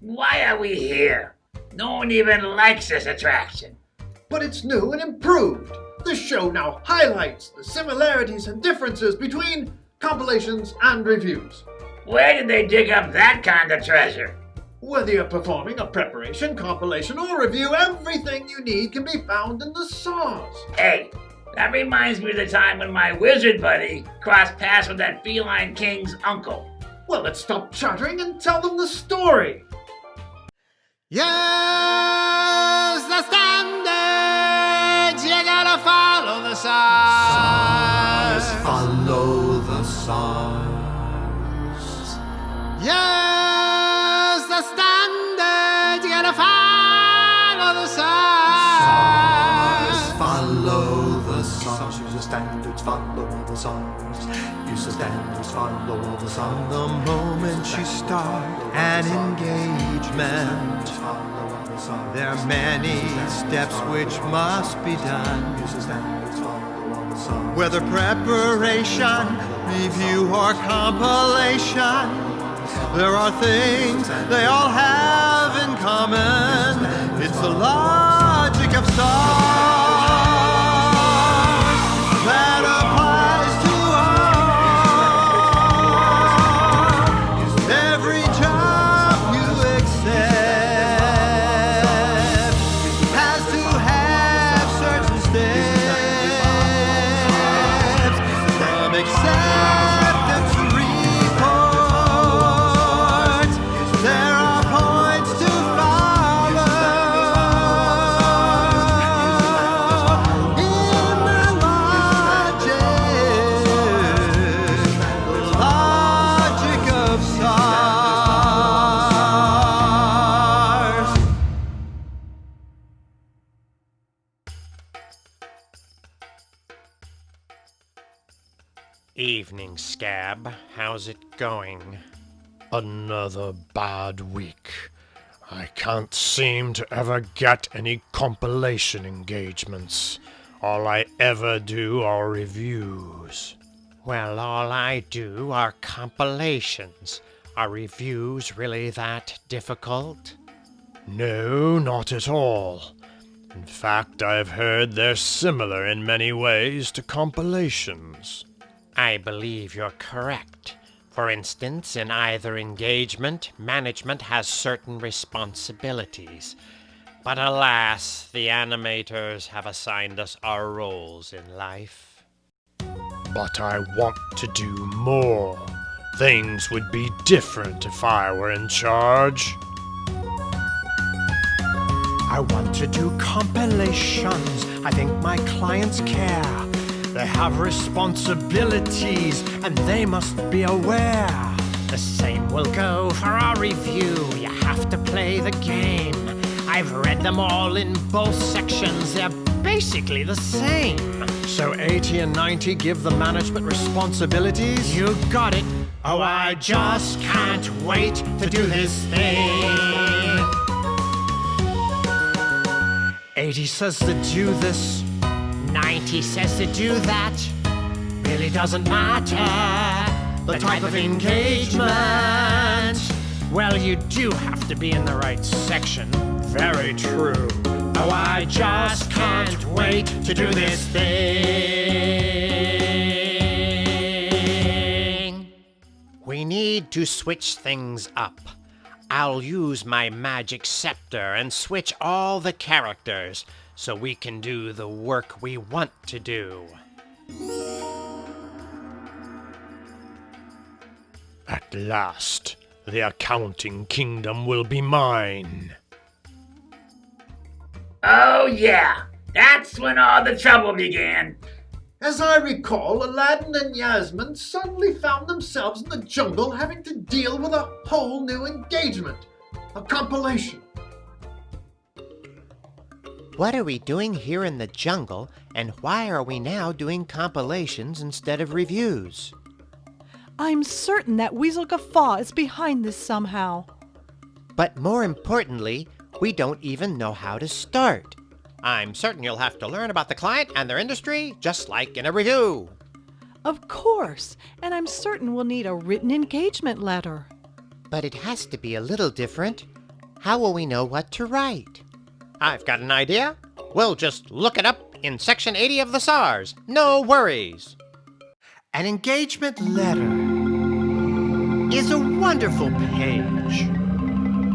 Why are we here? No one even likes this attraction. But it's new and improved. This show now highlights the similarities and differences between compilations and reviews. Where did they dig up that kind of treasure? Whether you're performing a preparation, compilation, or review, everything you need can be found in the sauce. Hey, that reminds me of the time when my wizard buddy crossed paths with that feline king's uncle. Well, let's stop chattering and tell them the story. Yes, the standards, you gotta follow the stars. Follow the stars. Yes, the standards, you gotta follow the stars. Follow the stars. Use the standards, follow the stars. Use the standards, follow the stars. The moment you start an engagement, there are many steps which must be done. Whether preparation, review, or compilation, there are things they all have in common. It's the logic of stars that applies to all. Every job you accept has to have certain steps from acceptance to report. There are points to follow in the logic of stars. Evening, Scab. How's it going? Another bad week. I can't seem to ever get any compilation engagements. All I ever do are reviews. Well, all I do are compilations. Are reviews really that difficult? No, not at all. In fact, I've heard they're similar in many ways to compilations. I believe you're correct. For instance, in either engagement, management has certain responsibilities. But alas, the animators have assigned us our roles in life. But I want to do more. Things would be different if I were in charge. I want to do compilations. I think my clients care. They have responsibilities, and they must be aware. The same will go for our review. You have to play the game. I've read them all in both sections. They're basically the same. So 80 and 90 give the management responsibilities? You got it. Oh, I just can't wait to do this thing. 80 says to do this. 90 says to do that. Really doesn't matter the type of engagement. Well, you do have to be in the right section. Very true. Oh, I just can't wait to do this thing. We need to switch things up. I'll use my magic scepter and switch all the characters so we can do the work we want to do. At last, the accounting kingdom will be mine. Oh yeah, that's when all the trouble began. As I recall, Aladdin and Yasmin suddenly found themselves in the jungle having to deal with a whole new engagement, a compilation. What are we doing here in the jungle, and why are we now doing compilations instead of reviews? I'm certain that Weasel Guffaw is behind this somehow. But more importantly, we don't even know how to start. I'm certain you'll have to learn about the client and their industry, just like in a review. Of course, and I'm certain we'll need a written engagement letter. But it has to be a little different. how will we know what to write? I've got an idea. We'll just look it up in Section 80 of the SARS. No worries. An engagement letter is a wonderful page.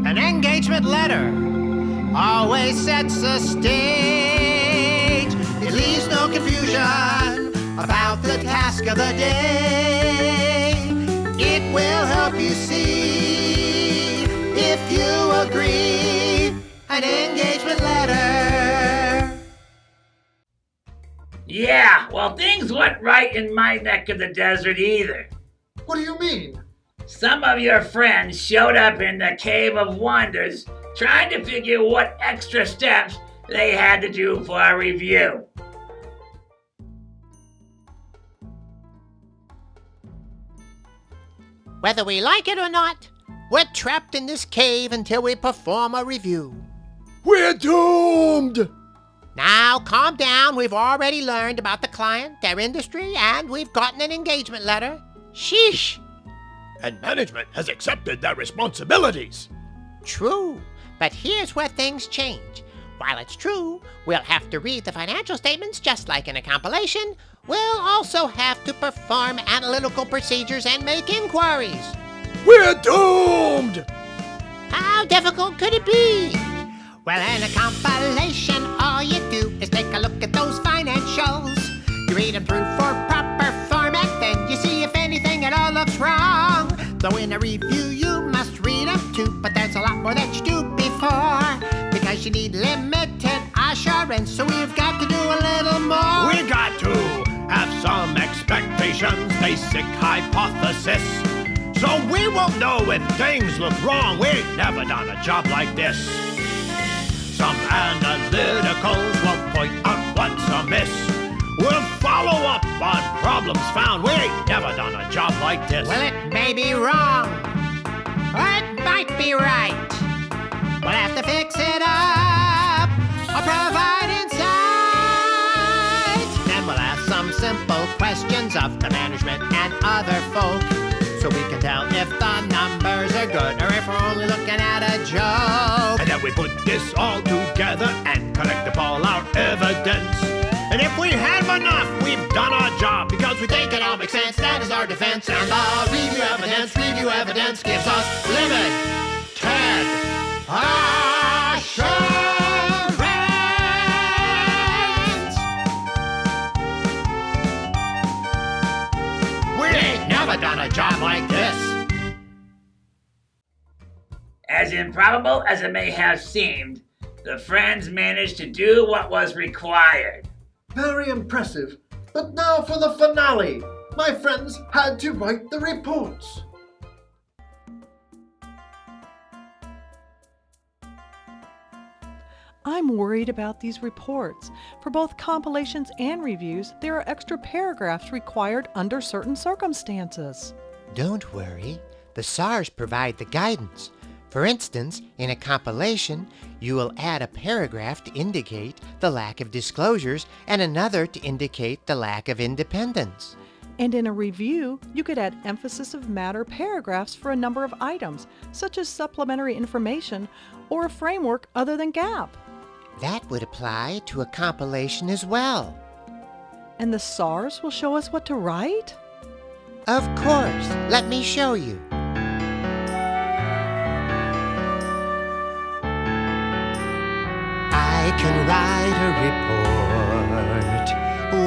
An engagement letter always sets the stage. It leaves no confusion about the task of the day. It will help you see if you agree. An engagement letter. Yeah, well, things weren't right in my neck of the desert either. What do you mean? Some of your friends showed up in the Cave of Wonders trying to figure what extra steps they had to do for a review. Whether we like it or not, we're trapped in this cave until we perform a review. We're doomed! Now, calm down. We've already learned about the client, their industry, and we've gotten an engagement letter. Sheesh! And management has accepted their responsibilities. True, but here's where things change. While it's true, we'll have to read the financial statements just like in a compilation, we'll also have to perform analytical procedures and make inquiries. We're doomed! How difficult could it be? Well, in a compilation, all you do is take a look at those financials. You read them through for proper format, then you see if anything at all looks wrong. Though in a review you must read them too, but there's a lot more that you do before, because you need limited assurance, so we've got to do a little more. We got to have some expectations, basic hypothesis, so we won't know if things look wrong. We ain't never done a job like this. Some analyticals will point out what's amiss. We'll follow up on problems found. We ain't never done a job like this. Well, it may be wrong, or it might be right. We'll have to fix it up or provide insight. Then we'll ask some simple questions of the management and other folk, so we can tell if the numbers are good or if we're only looking at a joke. And then we put this all together and collect up all our evidence. And if we have enough, we've done our job, because we think it all makes sense. That is our defense. And the review evidence gives us limited assurance. We ain't never done a job like this. As improbable as it may have seemed, the friends managed to do what was required. Very impressive. But now for the finale. My friends had to write the reports. I'm worried about these reports. For both compilations and reviews, there are extra paragraphs required under certain circumstances. Don't worry. The SARS provide the guidance. For instance, in a compilation, you will add a paragraph to indicate the lack of disclosures and another to indicate the lack of independence. And in a review, you could add emphasis of matter paragraphs for a number of items, such as supplementary information or a framework other than GAAP. That would apply to a compilation as well. And the SARS will show us what to write? Of course. Let me show you. I can write a report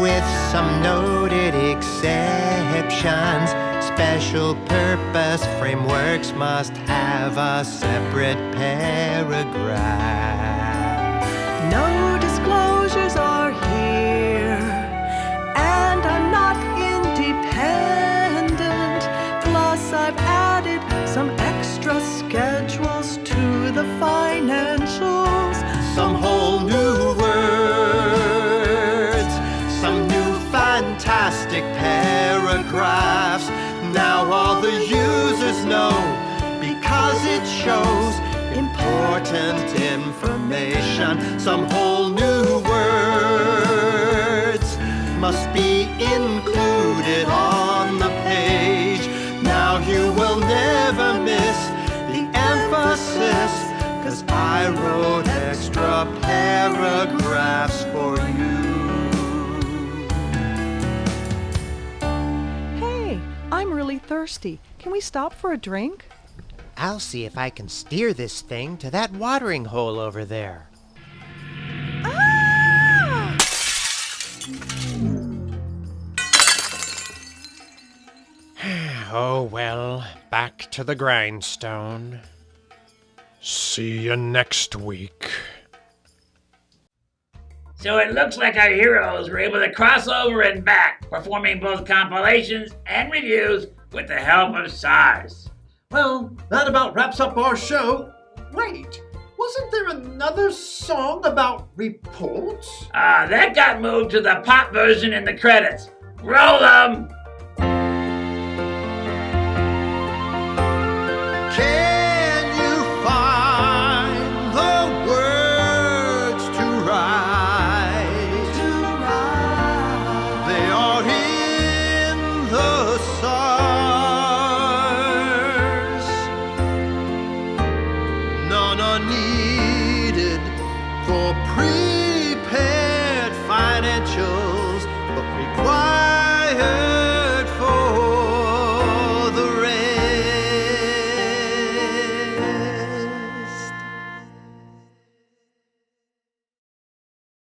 with some noted exceptions. Special purpose frameworks must have a separate paragraph. No disclosures are here, and I'm not independent. Plus, I've added some extra schedules to the financials. Some whole new words, some new fantastic paragraphs. Now all the users know, because it shows important information. Some whole new words must be included on the page. Now you will never miss the emphasis, 'cause I wrote extra paragraphs for you. Hey, I'm really thirsty. Can we stop for a drink? I'll see if I can steer this thing to that watering hole over there. Ah! Oh well, back to the grindstone. See you next week. So it looks like our heroes were able to cross over and back, performing both compilations and reviews with the help of SARS. Well, that about wraps up our show. Wait, wasn't there another song about reports? That got moved to the pop version in the credits. Roll 'em!